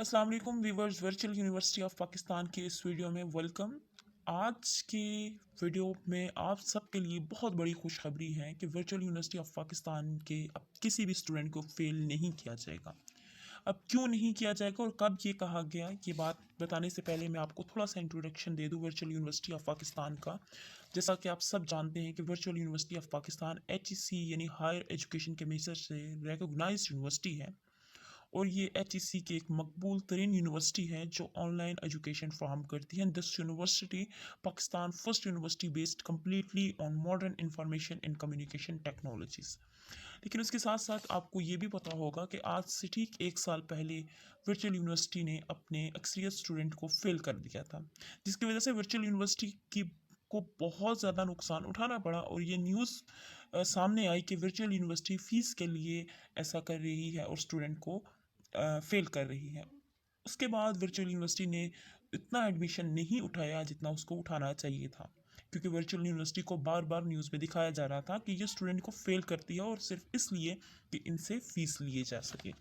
अस्सलाम वालेकुम viewers, virtual university of Pakistan के इस वीडियो में वेलकम। आज के वीडियो में आप सबके लिए बहुत बड़ी खुशखबरी है कि वर्चुअल यूनिवर्सिटी ऑफ पाकिस्तान के अब किसी भी स्टूडेंट को फेल नहीं किया जाएगा। अब क्यों नहीं किया जाएगा और कब ये कहा गया, ये बात बताने से पहले मैं आपको थोड़ा सा इंट्रोडक्शन दे दूं वर्चुअल यूनिवर्सिटी ऑफ पाकिस्तान का। जैसा कि आप सब जानते हैं कि virtual university of Pakistan HEC यानी हायर एजुकेशन कमीशन से रिकॉग्नाइज्ड यूनिवर्सिटी है और ये HEC की एक मकबूल तरीन यूनिवर्सिटी है जो ऑनलाइन एजुकेशन फ्राहम करती है। This university Pakistan first university based completely on modern information and communication technologies. लेकिन उसके साथ साथ आपको ये भी पता होगा कि आज से ठीक एक साल पहले वर्चुअल यूनिवर्सिटी ने अपने अक्सरियत स्टूडेंट को फेल कर दिया था, जिसकी वजह से वर्चुअल यूनिवर्सिटी की को बहुत ज़्यादा नुकसान उठाना पड़ा और ये न्यूज़ सामने आई कि वर्चुअल यूनिवर्सिटी फ़ीस के लिए ऐसा कर रही है और स्टूडेंट को फेल कर रही है। उसके बाद वर्चुअल यूनिवर्सिटी ने इतना एडमिशन नहीं उठाया जितना उसको उठाना चाहिए था, क्योंकि वर्चुअल यूनिवर्सिटी को बार बार न्यूज़ में दिखाया जा रहा था कि ये स्टूडेंट को फेल करती है और सिर्फ इसलिए कि इनसे फीस लिए जा सके।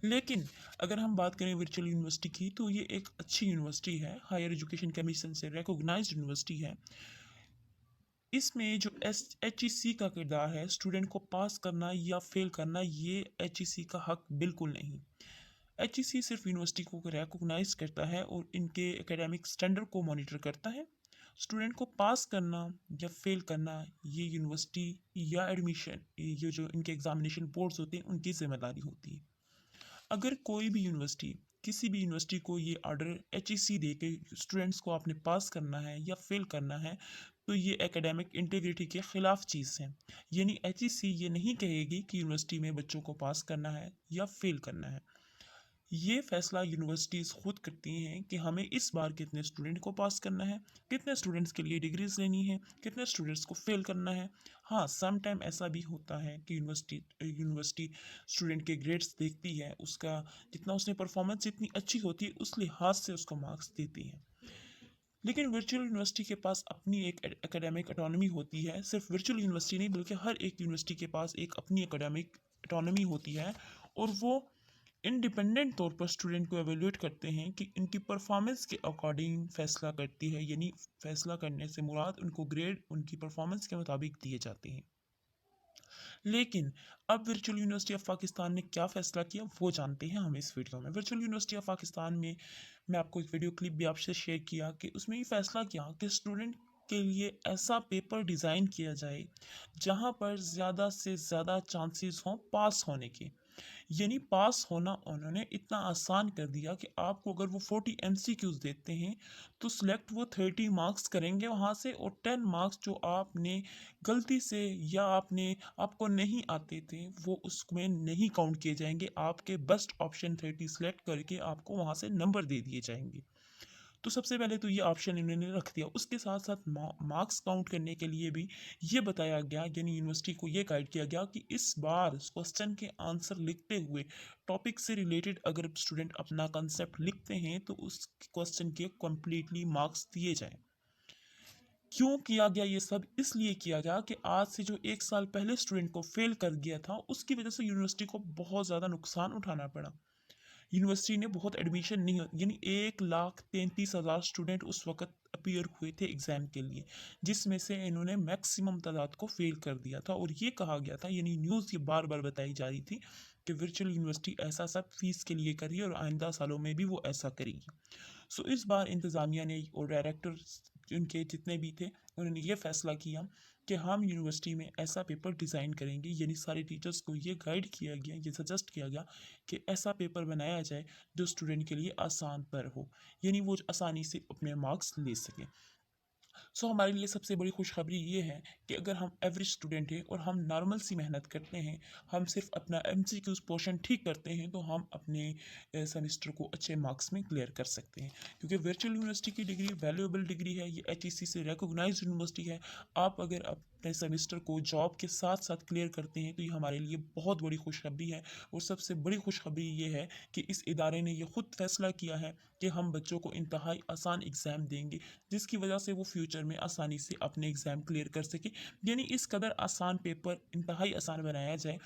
लेकिन अगर हम बात करें वर्चुअल यूनिवर्सिटी की, तो ये एक अच्छी यूनिवर्सिटी है, हायर एजुकेशन कमीशन से रिकॉग्नाइज्ड यूनिवर्सिटी है। इसमें जो HEC का किरदार है, स्टूडेंट को पास करना या फेल करना, ये HEC का हक बिल्कुल नहीं। HEC सिर्फ यूनिवर्सिटी को रिकॉग्नाइज करता है और इनके एकेडमिक स्टैंडर्ड को मॉनिटर करता है। स्टूडेंट को पास करना या फेल करना ये यूनिवर्सिटी या एडमिशन, ये जो इनके एग्जामिनेशन बोर्ड्स होते हैं, उनकी जिम्मेदारी होती है। अगर कोई भी यूनिवर्सिटी किसी भी यूनिवर्सिटी को ये ऑर्डर HEC दे के स्टूडेंट्स को आपने पास करना है या फेल करना है, तो ये एकेडमिक इंटीग्रिटी के ख़िलाफ़ चीज़ है। यानी HEC ये नहीं कहेगी कि यूनिवर्सिटी में बच्चों को पास करना है या फेल करना है। ये फैसला यूनिवर्सिटीज़ खुद करती हैं कि हमें इस बार कितने स्टूडेंट को पास करना है, कितने स्टूडेंट्स के लिए डिग्रीज लेनी है, कितने स्टूडेंट्स को फेल करना है। हाँ, सम टाइम ऐसा भी होता है कि यूनिवर्सिटी स्टूडेंट के ग्रेड्स देखती है, उसका जितना उसने परफॉर्मेंस जितनी अच्छी होती है उस लिहाज से उसको मार्क्स देती है। लेकिन वर्चुअल यूनिवर्सिटी के पास अपनी एक एकेडमिक ऑटोनॉमी होती है। सिर्फ वर्चुअल यूनिवर्सिटी नहीं बल्कि हर एक यूनिवर्सिटी के पास एक अपनी एकेडमिक ऑटोनॉमी होती है और वो इंडिपेंडेंट तौर पर स्टूडेंट को एवेल्यूएट करते हैं कि इनकी परफॉर्मेंस के अकॉर्डिंग फैसला करती है। यानी फैसला करने से मुराद उनको ग्रेड उनकी परफॉर्मेंस के मुताबिक दिए जाते हैं। लेकिन अब वर्चुअल यूनिवर्सिटी ऑफ पाकिस्तान ने क्या फ़ैसला किया वो जानते हैं हम इस वीडियो में। वर्चुअल यूनिवर्सिटी ऑफ पाकिस्तान में मैं आपको एक वीडियो क्लिप भी आपसे शेयर किया कि उसमें ये फ़ैसला किया कि स्टूडेंट के लिए ऐसा पेपर डिज़ाइन किया जाए जहाँ पर ज़्यादा से ज़्यादा चांसेस हों पास होने के। यानी पास होना उन्होंने इतना आसान कर दिया कि आपको अगर वो 40 MCQs देते हैं तो सिलेक्ट वो 30 मार्क्स करेंगे वहाँ से, और 10 मार्क्स जो आपने गलती से या आपको नहीं आते थे वो उसमें नहीं काउंट किए जाएंगे। आपके बेस्ट ऑप्शन 30 सेलेक्ट करके आपको वहाँ से नंबर दे दिए जाएंगे। तो सबसे पहले तो ये ऑप्शन इन्होंने रख दिया। उसके साथ साथ मार्क्स काउंट करने के लिए भी ये बताया गया, यानी यूनिवर्सिटी को ये गाइड किया गया कि इस बार क्वेश्चन के आंसर लिखते हुए टॉपिक से रिलेटेड अगर स्टूडेंट अपना कंसेप्ट लिखते हैं तो उस क्वेश्चन के कम्प्लीटली मार्क्स दिए जाएं। क्यों किया गया ये सब? इसलिए किया गया कि आज से जो एक साल पहले स्टूडेंट को फेल कर गया था उसकी वजह से यूनिवर्सिटी को बहुत ज़्यादा नुकसान उठाना पड़ा। यूनिवर्सिटी ने बहुत एडमिशन नहीं, यानी 1,33,000 स्टूडेंट उस वक्त अपीयर हुए थे एग्ज़ाम के लिए, जिसमें से इन्होंने मैक्सिमम तादाद को फेल कर दिया था। और ये कहा गया था, यानी न्यूज़ ये बार बार बताई जा रही थी कि वर्चुअल यूनिवर्सिटी ऐसा सब फीस के लिए करी और आइंदा सालों में भी वो ऐसा करेगी। सो इस बार इंतज़ामिया ने और डायरेक्टर उनके जितने भी थे उन्होंने ये फैसला किया कि हम यूनिवर्सिटी में ऐसा पेपर डिज़ाइन करेंगे। यानी सारे टीचर्स को ये गाइड किया गया, ये सजेस्ट किया गया कि ऐसा पेपर बनाया जाए जो स्टूडेंट के लिए आसान पर हो, यानी वो आसानी से अपने मार्क्स ले सके। सो हमारे लिए सबसे बड़ी खुशखबरी ये है कि अगर हम एवरेज स्टूडेंट हैं और हम नॉर्मल सी मेहनत करते हैं, हम सिर्फ अपना MCQs पोर्शन ठीक करते हैं, तो हम अपने सेमेस्टर को अच्छे मार्क्स में क्लियर कर सकते हैं। क्योंकि वर्चुअल यूनिवर्सिटी की डिग्री वैल्यूएबल डिग्री है, ये HEC से रिकॉग्नाइज्ड यूनिवर्सिटी है। आप अगर अपने सेमेस्टर को जॉब के साथ साथ क्लियर करते हैं तो ये हमारे लिए बहुत बड़ी खुशखबरी है। और सबसे बड़ी खुशखबरी ये है कि इस इदारे ने यह खुद फैसला किया है कि हम बच्चों को इंतहाई आसान एग्ज़ाम देंगे, जिसकी वजह से वो फ्यूचर में आसानी से अपने एग्ज़ाम क्लियर कर सके। यानी इस कदर आसान पेपर इंतहाई आसान बनाया जाए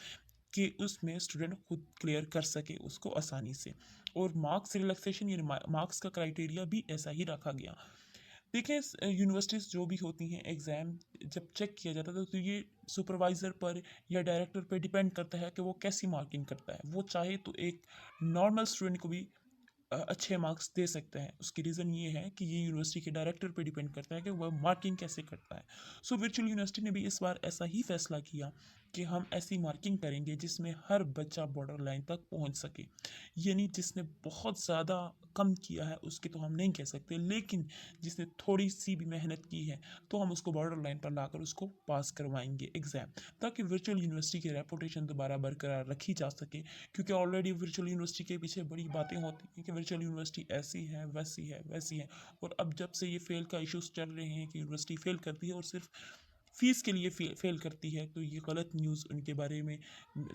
कि उसमें स्टूडेंट खुद क्लियर कर सके उसको आसानी से। और मार्क्स रिलैक्सेशन यानी मार्क्स का क्राइटेरिया भी ऐसा ही रखा गया। देखें यूनिवर्सिटीज़ जो भी होती हैं एग्ज़ाम जब चेक किया जाता है तो ये सुपरवाइज़र पर या डायरेक्टर पर डिपेंड करता है कि वो कैसी मार्किंग करता है। वो चाहे तो एक नॉर्मल स्टूडेंट को भी अच्छे मार्क्स दे सकते हैं। उसकी रीज़न ये है कि ये यूनिवर्सिटी के डायरेक्टर पे डिपेंड करता है कि वह मार्किंग कैसे करता है। सो वर्चुअल यूनिवर्सिटी ने भी इस बार ऐसा ही फैसला किया कि हम ऐसी मार्किंग करेंगे जिसमें हर बच्चा बॉर्डर लाइन तक पहुंच सके। यानी जिसने बहुत ज़्यादा कम किया है उसकी तो हम नहीं कह सकते, लेकिन जिसने थोड़ी सी भी मेहनत की है तो हम उसको बॉर्डर लाइन पर लाकर उसको पास करवाएंगे एग्ज़ाम, ताकि वर्चुअल यूनिवर्सिटी की रेपुटेशन दोबारा बरकरार रखी जा सके। क्योंकि ऑलरेडी वर्चुअल यूनिवर्सिटी के पीछे बड़ी बातें होती हैं कि वर्चुअल यूनिवर्सिटी ऐसी है वैसी है वैसी है। और अब जब से ये फेल का इश्यूज चल रहे हैं कि यूनिवर्सिटी फेल करती है और सिर्फ फीस के लिए फेल करती है, तो ये गलत न्यूज़ उनके बारे में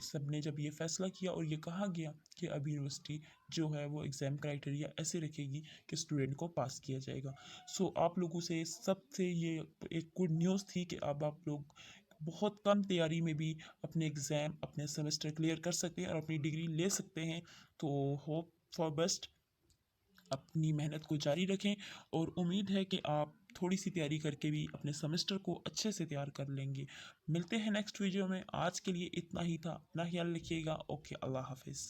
सब ने जब ये फैसला किया और ये कहा गया कि अब यूनिवर्सिटी जो है वो एग्ज़ाम क्राइटेरिया ऐसे रखेगी कि स्टूडेंट को पास किया जाएगा। सो आप लोगों से सबसे ये एक गुड न्यूज़ थी कि अब आप लोग बहुत कम तैयारी में भी अपने एग्ज़ाम अपने सेमेस्टर क्लियर कर सकते हैं और अपनी डिग्री ले सकते हैं। तो होप फॉर बेस्ट, अपनी मेहनत को जारी रखें और उम्मीद है कि आप थोड़ी सी तैयारी करके भी अपने सेमेस्टर को अच्छे से तैयार कर लेंगे। मिलते हैं नेक्स्ट वीडियो में। आज के लिए इतना ही था। अपना ख्याल रखिएगा। ओके, अल्लाह हाफिज़।